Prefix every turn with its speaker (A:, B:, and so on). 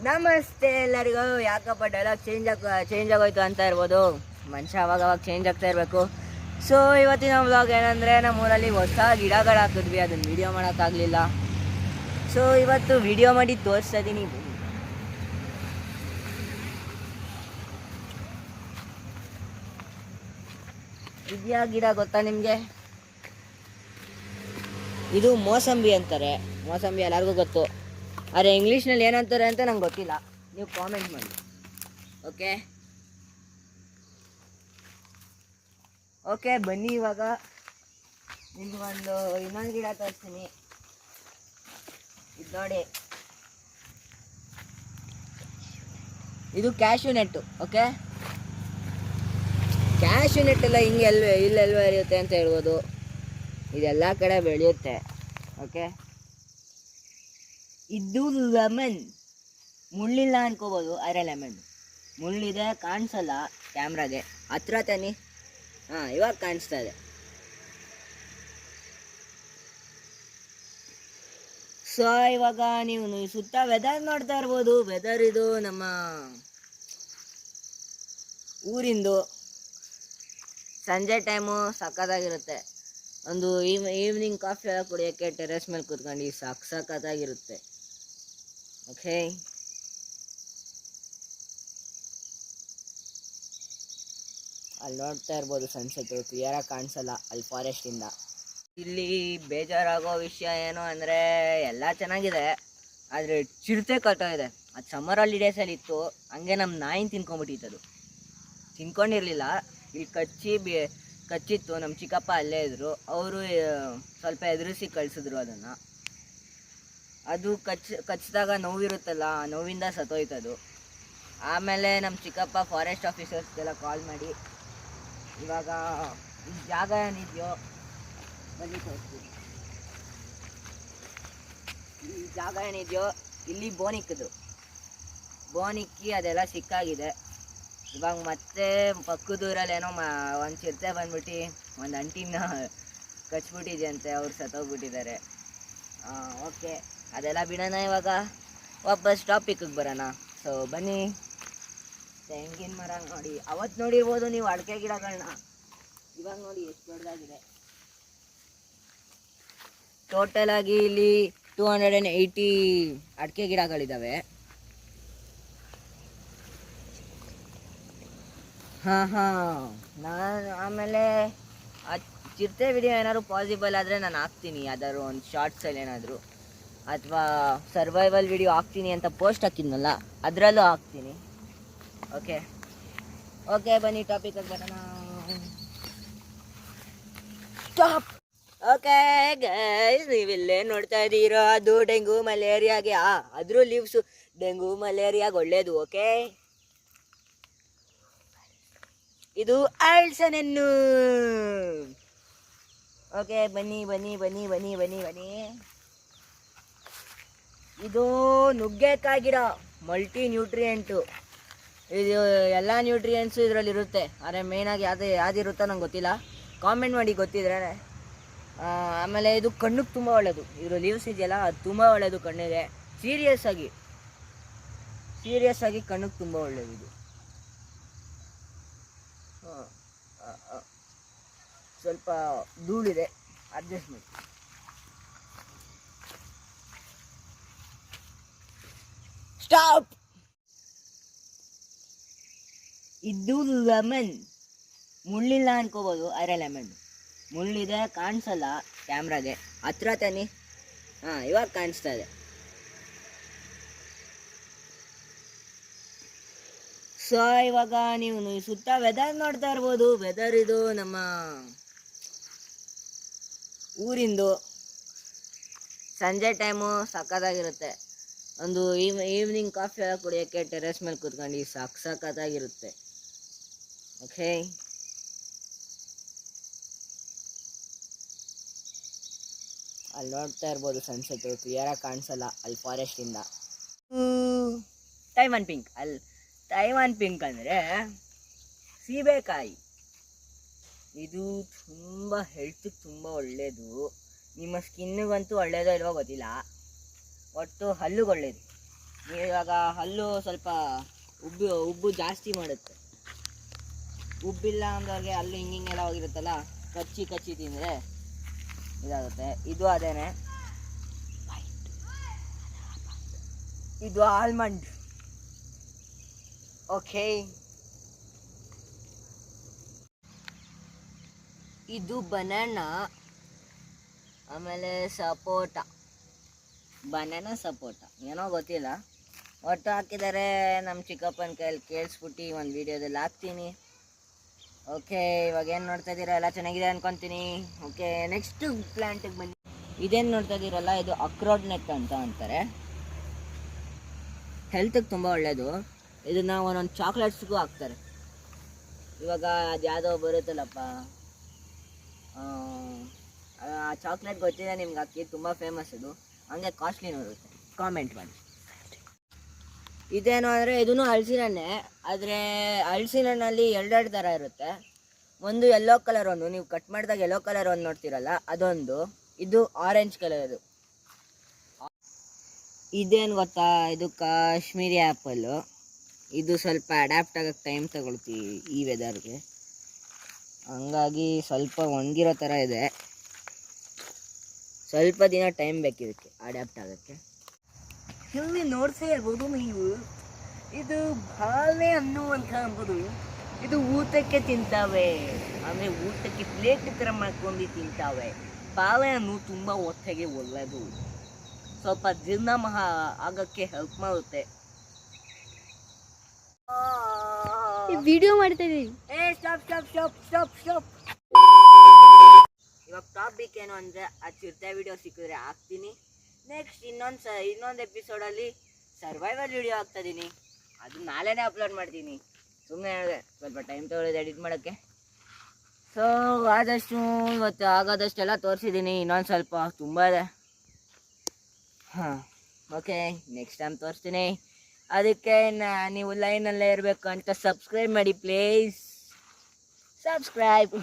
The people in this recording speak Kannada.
A: ನಮಸ್ತೆ ಎಲ್ಲರಿಗೂ. ಯಾಕಪ್ಪ ಡೈಲಾಗ್ ಚೇಂಜ್ ಆಗೋಯ್ತು ಅಂತ ಇರ್ಬೋದು. ಮನುಷ್ಯ ಅವಾಗ ಚೇಂಜ್ ಆಗ್ತಾ ಇರಬೇಕು. ಸೊ ಇವತ್ತಿನ ವ್ಲಾಗ್ ಏನಂದರೆ, ನಮ್ಮ ಊರಲ್ಲಿ ಹೊಸ ಗಿಡಗಳು ಹಾಕಿದ್ವಿ, ಅದನ್ನು ವಿಡಿಯೋ ಮಾಡೋಕ್ಕಾಗಲಿಲ್ಲ. ಸೊ ಇವತ್ತು ವಿಡಿಯೋ ಮಾಡಿ ತೋರಿಸ್ತಾ ಇದ್ದೀನಿ. ಇದ್ಯಾ ಗಿಡ ಗೊತ್ತಾ ನಿಮಗೆ? ಇದು ಮೋಸಂಬಿ ಅಂತಾರೆ. ಮೋಸಂಬಿ ಎಲ್ಲರಿಗೂ ಗೊತ್ತು, ಆದರೆ ಇಂಗ್ಲೀಷ್ನಲ್ಲಿ ಏನಂತಾರೆ ಅಂತ ನಂಗೆ ಗೊತ್ತಿಲ್ಲ. ನೀವು ಕಾಮೆಂಟ್ ಮಾಡಿ. ಓಕೆ ಬನ್ನಿ, ಇವಾಗ ನಿಮ್ಗೊಂದು ಇನ್ನೊಂದು ಗಿಡ ತೋರಿಸ್ತೀನಿ. ಇದು ನೋಡಿ, ಇದು ಕ್ಯಾಶ್ಯೂ ನೆಟ್ಟು. ಓಕೆ, ಕ್ಯಾಶ್ಯೂ ನೆಟ್ ಎಲ್ಲ ಹಿಂಗೆ ಇಲ್ಲೆಲ್ವ ಇರುತ್ತೆ ಅಂತ ಹೇಳ್ಬೋದು. ಇದೆಲ್ಲ ಕಡೆ ಬೆಳೆಯುತ್ತೆ. ಓಕೆ, ಇದು ಲೆಮನ್. ಮುಳ್ಳಿಲ್ಲ ಅನ್ಕೋಬೋದು, ಆದರೆ ಲೆಮನ್ ಮುಳ್ಳಿದೆ, ಕಾಣಿಸಲ್ಲ ಕ್ಯಾಮ್ರಾಗೆ. ಹತ್ರ ತಾನಿ. ಇವಾಗ ಕಾಣಿಸ್ತಾ ಇದೆ. ಸೊ ಇವಾಗ ನೀವು ಸುತ್ತ ವೆದರ್ ನೋಡ್ತಾ ಇರ್ಬೋದು. ವೆದರ್ ಇದು ನಮ್ಮ ಊರಿಂದು. ಸಂಜೆ ಟೈಮು ಸಖತ್ತಾಗಿರುತ್ತೆ. ಒಂದು ಈವ್ನಿಂಗ್ ಕಾಫಿ ಎಲ್ಲ ಕುಡಿಯೋಕ್ಕೆ ಟೆರೆಸ್ ಮೇಲೆ ಕೂತ್ಕೊಂಡು ಸಖತ್ತಾಗಿರುತ್ತೆ. ಓಕೆ, ಅಲ್ಲಿ ನೋಡ್ತಾ ಇರ್ಬೋದು ಸನ್ಸೆಟ್. ಕ್ಲಿಯರಾಗಿ ಕಾಣಿಸಲ್ಲ ಅಲ್ಲಿ ಫಾರೆಸ್ಟಿಂದ. ಇಲ್ಲಿ ಬೇಜಾರಾಗೋ ವಿಷಯ ಏನು ಅಂದರೆ, ಎಲ್ಲ ಚೆನ್ನಾಗಿದೆ, ಆದರೆ ಚಿರತೆ ಕಟ್ಟ ಇದೆ. ಅದು ಸಮ್ಮರ್ ಹಾಲಿಡೇಸಲ್ಲಿ ಇತ್ತು, ಹಂಗೆ ನಮ್ಮ ನಾಯಿನ ತಿನ್ಕೊಂಬಿಟ್ಟಿತ್ತು. ತಿನ್ಕೊಂಡಿರಲಿಲ್ಲ, ಇಲ್ಲಿ ಕಚ್ಚಿತ್ತು. ನಮ್ಮ ಚಿಕ್ಕಪ್ಪ ಅಲ್ಲೇ ಇದ್ದರು, ಅವರು ಸ್ವಲ್ಪ ಎದುರಿಸಿ ಕಳಿಸಿದ್ರು ಅದನ್ನು. ಅದು ಕಚ್ಚಿದಾಗ ನೋವಿರುತ್ತಲ್ಲ, ನೋವಿಂದ ಸತ್ತೋಯ್ತದು. ಆಮೇಲೆ ನಮ್ಮ ಚಿಕ್ಕಪ್ಪ ಫಾರೆಸ್ಟ್ ಆಫೀಸರ್ಸ್ಗೆಲ್ಲ ಕಾಲ್ ಮಾಡಿ, ಇವಾಗ ಈ ಜಾಗ ಏನಿದೆಯೋ ಬನ್ನಿ ತೋರಿಸ್ತೀನಿ. ಈ ಜಾಗ ಏನಿದೆಯೋ ಇಲ್ಲಿ ಬೋನಿಕ್ಕಿ ಅದೆಲ್ಲ ಸಿಕ್ಕಾಗಿದೆ. ಇವಾಗ ಮತ್ತೆ ಪಕ್ಕದೂರಲ್ಲಿ ಏನೋ ಒಂದು ಚಿರತೆ ಬಂದ್ಬಿಟ್ಟು ಒಂದು ಅಂಟಿನ ಕಚ್ಬಿಟ್ಟಿದೆಯಂತೆ, ಅವ್ರು ಸತ್ತೋಗ್ಬಿಟ್ಟಿದ್ದಾರೆ. ಓಕೆ, ಅದೆಲ್ಲ ಬಿಡೋಣ. ಇವಾಗ ವಾಪಸ್ ಟಾಪಿಕ್ಗೆ ಬರೋಣ. ಸೊ ಬನ್ನಿ. ತೆಂಗಿನ ಮರ ನೋಡಿ, ಅವತ್ತು ನೋಡಿರ್ಬೋದು ನೀವು ಅಡಿಕೆ ಗಿಡಗಳನ್ನ. ಇವಾಗ ನೋಡಿ ಎಷ್ಟು ದೊಡ್ಡದಾಗಿದೆ. ಟೋಟಲ್ ಆಗಿ ಇಲ್ಲಿ 280 ಅಡಿಕೆ ಗಿಡಗಳಿದ್ದಾವೆ. ನಾನು ಆಮೇಲೆ ಆ ಚಿರತೆ ವಿಡಿಯೋ ಏನಾದ್ರು ಪಾಸಿಬಲ್ ಆದರೆ ನಾನು ಹಾಕ್ತೀನಿ, ಯಾವ್ದಾದ್ರು ಒಂದು ಶಾರ್ಟ್ಸಲ್ಲಿ ಏನಾದರೂ, ಅಥವಾ ಸರ್ವೈವಲ್ ವಿಡಿಯೋ ಹಾಕ್ತೀನಿ ಅಂತ ಪೋಸ್ಟ್ ಹಾಕಿದ್ನಲ್ಲ, ಅದರಲ್ಲೂ ಹಾಕ್ತೀನಿ. ಓಕೆ ಬನ್ನಿ ಟಾಪಿಕ್ಗೆ ಬರೋಣ. ಸ್ಟಾಪ್. ಓಕೆ ಗೈಸ್, ನೀವಿಲ್ಲೇ ನೋಡ್ತಾ ಇದ್ದೀರೋ, ಅದು ಡೆಂಗು ಮಲೇರಿಯಾಗೆ ಅದ್ರ ಲೀವ್ಸು ಡೆಂಗು ಮಲೇರಿಯಾಗೆ ಒಳ್ಳೇದು. ಓಕೆ, ಇದು ಅಳ್ಸನೆನ್ನು. ಓಕೆ ಬನ್ನಿ. ಇದು ನುಗ್ಗೆಕಾಯಿ ಗಿಡ, ಮಲ್ಟಿ ನ್ಯೂಟ್ರಿಯೆಂಟು. ಇದು ಎಲ್ಲ ನ್ಯೂಟ್ರಿಯೆಂಟ್ಸು ಇದರಲ್ಲಿ ಇರುತ್ತೆ, ಆದರೆ ಮೇಯ್ನಾಗಿ ಯಾವ್ದಿರುತ್ತೋ ನಂಗೆ ಗೊತ್ತಿಲ್ಲ. ಕಾಮೆಂಟ್ ಮಾಡಿ ಗೊತ್ತಿದ್ರೆ. ಆಮೇಲೆ ಇದು ಕಣ್ಣಿಗೆ ತುಂಬ ಒಳ್ಳೆಯದು. ಇದ್ರ ಲೀವ್ಸ್ ಇದೆಯಲ್ಲ, ಅದು ತುಂಬ ಒಳ್ಳೆಯದು ಕಣ್ಣಿಗೆ. ಸೀರಿಯಸ್ ಆಗಿ ಕಣ್ಣಿಗೆ ತುಂಬ ಒಳ್ಳೆಯದು ಇದು. ಸ್ವಲ್ಪ ಧೂಳಿದೆ, ಅಡ್ಜಸ್ಟ್ ಮಾಡಿ. ಸ್ಟಾಪ್. ಇದು ಲೆಮನ್. ಮುಳ್ಳಿಲ್ಲ ಅನ್ಕೋಬೋದು, ಆದರೆ ಲೆಮನ್ ಮುಳ್ಳಿದೆ, ಕಾಣಿಸಲ್ಲ ಕ್ಯಾಮ್ರಾಗೆ. ಹತ್ರ ತಾನಿ. ಇವಾಗ ಕಾಣಿಸ್ತಾ ಇದೆ. ಸೊ ಇವಾಗ ನೀವು ಸುತ್ತ ವೆದರ್ ನೋಡ್ತಾ ಇರ್ಬೋದು. ವೆದರ್ ಇದು ನಮ್ಮ ಊರಿಂದು. ಸಂಜೆ ಟೈಮು ಸಖತ್ತಾಗಿರುತ್ತೆ. ಒಂದು ಈವ್ನಿಂಗ್ ಕಾಫಿ ಎಲ್ಲ ಕುಡಿಯೋಕ್ಕೆ ಟೆರೆಸ್ ಮೇಲೆ ಕೂತ್ಕೊಂಡು ಸಖತ್ತಾಗಿರುತ್ತೆ. ಓಕೆ, ಅಲ್ಲಿ ನೋಡ್ತಾ ಇರ್ಬೋದು ಸನ್ಸೆಟ್. ಕ್ಲಿಯರಾಗಿ ಕಾಣಿಸಲ್ಲ ಅಲ್ಲಿ ಫಾರೆಸ್ಟಿಂದ. ತೈವಾನ್ ಪಿಂಕ್ ಅಂದರೆ ಸೀಬೆಕಾಯಿ. ಇದು ತುಂಬ ಹೆಲ್ತಿಗೆ ತುಂಬ ಒಳ್ಳೆಯದು. ನಿಮ್ಮ ಸ್ಕಿನ್ನಿಗಂತೂ ಒಳ್ಳೇದೋ ಇಲ್ವೋ ಗೊತ್ತಿಲ್ಲ, ಒಟ್ಟು ಹಲ್ಲುಗೆ ಒಳ್ಳೆಯದು. ಇವಾಗ ಹಲ್ಲು ಸ್ವಲ್ಪ ಉಬ್ಬು ಜಾಸ್ತಿ ಮಾಡುತ್ತೆ. ಉಬ್ಬಿಲ್ಲ ಅಂದವ್ರಿಗೆ ಹಲ್ಲು ಹಿಂಗೆಲ್ಲ ಹೋಗಿರುತ್ತಲ್ಲ, ಕಚ್ಚಿ ತಿಂದರೆ ಇದಾಗುತ್ತೆ. ಇದು ಅದೇನೆ, ಇದು ಆಲ್ಮಂಡ್. ಓಕೆ, ಇದು ಬನಾನಾ, ಆಮೇಲೆ ಸಪೋಟ, ಬನಾನಾ ಸಪೋಟ ಏನೋ ಗೊತ್ತಿಲ್ಲ, ಒಟ್ಟು ಹಾಕಿದ್ದಾರೆ. ನಮ್ಮ ಚಿಕ್ಕಪ್ಪನ ಕೈಯಲ್ಲಿ ಕೇಳಿಸ್ಬಿಟ್ಟು ಒಂದು ವೀಡಿಯೋದಲ್ಲಿ ಹಾಕ್ತೀನಿ. ಓಕೆ, ಇವಾಗ ಏನು ನೋಡ್ತಾ ಇದ್ದೀರಾ, ಎಲ್ಲ ಚೆನ್ನಾಗಿದೆ ಅನ್ಕೊತೀನಿ. ಓಕೆ, ನೆಕ್ಸ್ಟ್ ಪ್ಲ್ಯಾಂಟಿಗೆ ಬನ್ನಿ. ಇದೇನು ನೋಡ್ತಾ ಇದ್ದೀರಲ್ಲ, ಇದು ಅಕ್ರೋಡ್ ನೆಟ್ ಅಂತ ಅಂತಾರೆ. ಹೆಲ್ತಿಗೆ ತುಂಬ ಒಳ್ಳೆಯದು. ಇದನ್ನು ಒಂದೊಂದು ಚಾಕ್ಲೇಟ್ಸ್ಗೂ ಹಾಕ್ತಾರೆ. ಇವಾಗ ಅದು ಯಾವುದೋ ಬರುತ್ತಲ್ಲಪ್ಪ, ಆ ಚಾಕ್ಲೇಟ್ ಗೊತ್ತಿದೆ ನಿಮ್ಗೆ, ಹಾಕಿ ತುಂಬ ಫೇಮಸ್ ಇದು, ಹಂಗೆ ಕಾಸ್ಟ್ಲಿನೂ ಇರುತ್ತೆ. ಕಾಮೆಂಟ್ ಮಾಡಿ. ಇದೇನು ಅಂದರೆ ಇದೂ ಹಲಸಿನ ಹಣ್ಣೆ, ಆದರೆ ಹಲಸಿನ ಹಣ್ಣಲ್ಲಿ ಎರಡೆರಡು ಥರ ಇರುತ್ತೆ. ಒಂದು ಯೆಲ್ಲೋ ಕಲರ್, ಒಂದು ನೀವು ಕಟ್ ಮಾಡಿದಾಗ ಯೆಲ್ಲೋ ಕಲರ್ ಒಂದು ನೋಡ್ತೀರಲ್ಲ ಅದೊಂದು, ಇದು ಆರೆಂಜ್ ಕಲರು. ಇದೇನು ಗೊತ್ತಾ, ಇದು ಕಾಶ್ಮೀರಿ ಆ್ಯಪಲ್ಲು. ಇದು ಸ್ವಲ್ಪ ಅಡ್ಯಾಪ್ಟ್ ಆಗೋಕ್ಕೆ ಟೈಮ್ ತಗೊಳ್ತೀವಿ ಈ ವೆದರ್ಗೆ, ಹಂಗಾಗಿ ಸ್ವಲ್ಪ ಒಣಗಿರೋ ಥರ ಇದೆ. ಸ್ವಲ್ಪ ದಿನ ಟೈಮ್ ಬೇಕು ಇದಕ್ಕೆ ಅಡ್ಯಾಪ್ಟ್ ಆಗೋಕ್ಕೆ. ಇಲ್ಲಿ ನೋಡ್ತಾ ಇರ್ಬೋದು ನೀವು, ಇದು ಬಾಳೆ ಹಣ್ಣು ಅಂತ ಅಂಬೋದು. ಇದು ಊಟಕ್ಕೆ ತಿಂತಾವೆ, ಅಂದರೆ ಊಟಕ್ಕೆ ಪ್ಲೇಟ್ ಥರ ಮಾಡ್ಕೊಂಡು ತಿಂತಾವೆ. ಬಾಳೆಹಣ್ಣು ತುಂಬ ಹೊಟ್ಟೆಗೆ ಒಳ್ಳೆಯದು, ಸ್ವಲ್ಪ ಜೀರ್ಣ ಆಗೋಕ್ಕೆ ಹೆಲ್ಪ್ ಮಾಡುತ್ತೆ.
B: ವಿಡಿಯೋ ಮಾಡ್ತಾ ಇದೀವಿ.
A: ಸ್ಟಾಪ್. ಇವಾಗ ಟಾಪಿಕ್ ಏನು ಅಂದರೆ, ಆ ಚಿರತೆ ವಿಡಿಯೋ ಸಿಕ್ಕಿದ್ರೆ ಹಾಕ್ತೀನಿ. ನೆಕ್ಸ್ಟ್ ಇನ್ನೊಂದು ಎಪಿಸೋಡಲ್ಲಿ ಸರ್ವೈವಲ್ ವಿಡಿಯೋ ಹಾಕ್ತಾಯಿದ್ದೀನಿ, ಅದು ನಾಳೆನೇ ಅಪ್ಲೋಡ್ ಮಾಡ್ತೀನಿ. ಸುಮ್ಮನೆ ಹೇಳಿದೆ, ಸ್ವಲ್ಪ ಟೈಮ್ ತೊಗೊಳ್ಳೋದು ಎಡಿಟ್ ಮಾಡೋಕ್ಕೆ. ಸೊ ಆದಷ್ಟು ಇವತ್ತು ಆಗೋದಷ್ಟೆಲ್ಲ ತೋರಿಸಿದ್ದೀನಿ, ಇನ್ನೊಂದು ಸ್ವಲ್ಪ ತುಂಬ ಇದೆ. ಹಾಂ, ಓಕೆ, ನೆಕ್ಸ್ಟ್ ಟೈಮ್ ತೋರಿಸ್ತೀನಿ. ಅದಕ್ಕೆ ನೀವು ಲೈನಲ್ಲೇ ಇರಬೇಕು ಅಂತ ಸಬ್ಸ್ಕ್ರೈಬ್ ಮಾಡಿ ಪ್ಲೀಸ್. ಸಬ್ಸ್ಕ್ರೈಬ್.